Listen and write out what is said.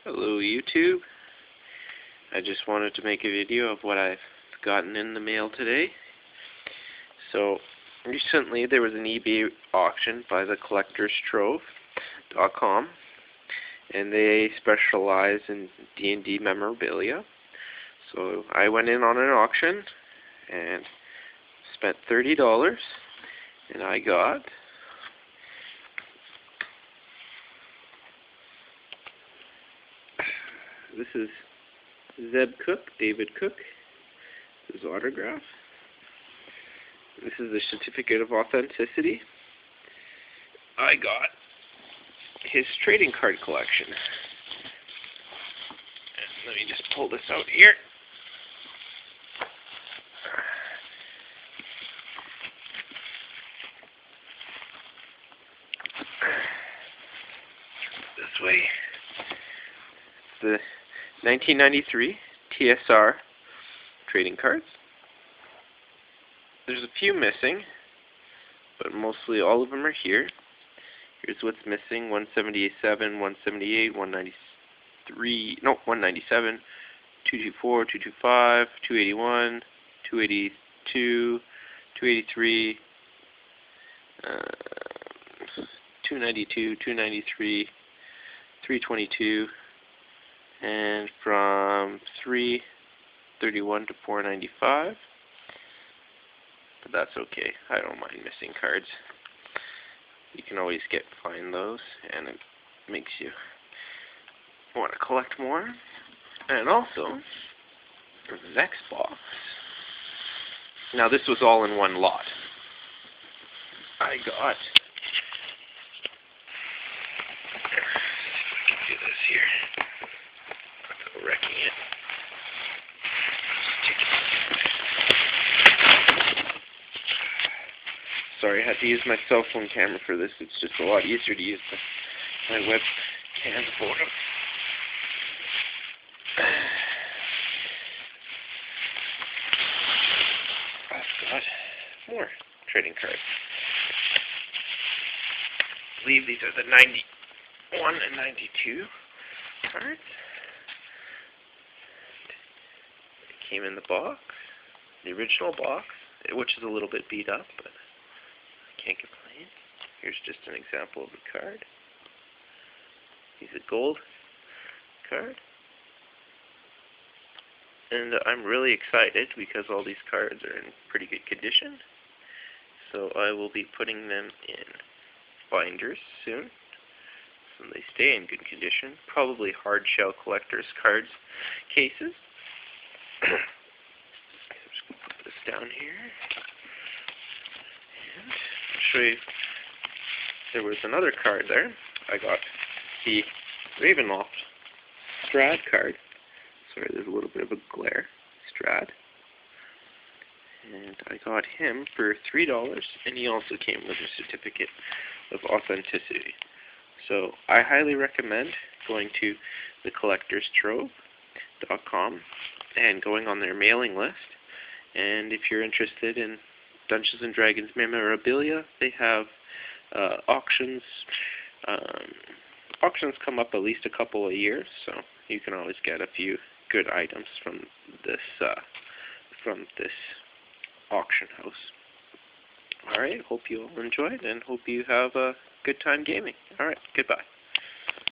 Hello YouTube. I just wanted to make a video of what I've gotten in the mail today. So recently there was an eBay auction by the collectorstrove.com, and they specialize in D&D memorabilia. So I went in on an auction and spent $30, and I got this is Zeb Cook, David Cook, his autograph. This is a certificate of authenticity. I got his trading card collection. And let me just pull this out here. This way. The 1993 TSR trading cards. There's a few missing, but mostly all of them are here. Here's what's missing: 177, 178, 193, no, 197, 224, 225, 281, 282, 283, 292, 293, 322, and from 331 to 495. But that's okay. I don't mind missing cards. You can always find those, and it makes you want to collect more. And also, there's this Xbox. Now this was all in one lot. I got, if I can do this here without wrecking it. Sorry, I had to use my cell phone camera for this. It's just a lot easier to use my webcam photo. I've got more trading cards. I believe these are the 91 and 92 cards. They came in the box, the original box, which is a little bit beat up, but can't complain. Here's just an example of the card. He's a gold card. And I'm really excited because all these cards are in pretty good condition. So I will be putting them in binders soon, so they stay in good condition. Probably hard shell collector's cards cases. Just going to put this down here. And I'll show you. There was another card there. I got the Ravenloft Strahd card. Sorry, there's a little bit of a glare. Strahd. And I got him for $3, and he also came with a certificate of authenticity. So I highly recommend going to thecollectorstrove.com and going on their mailing list. And if you're interested in Dungeons & Dragons memorabilia, they have auctions. Auctions come up at least a couple a year, so you can always get a few good items from this auction house. Alright, hope you all enjoyed, and hope you have a good time gaming. Alright, goodbye.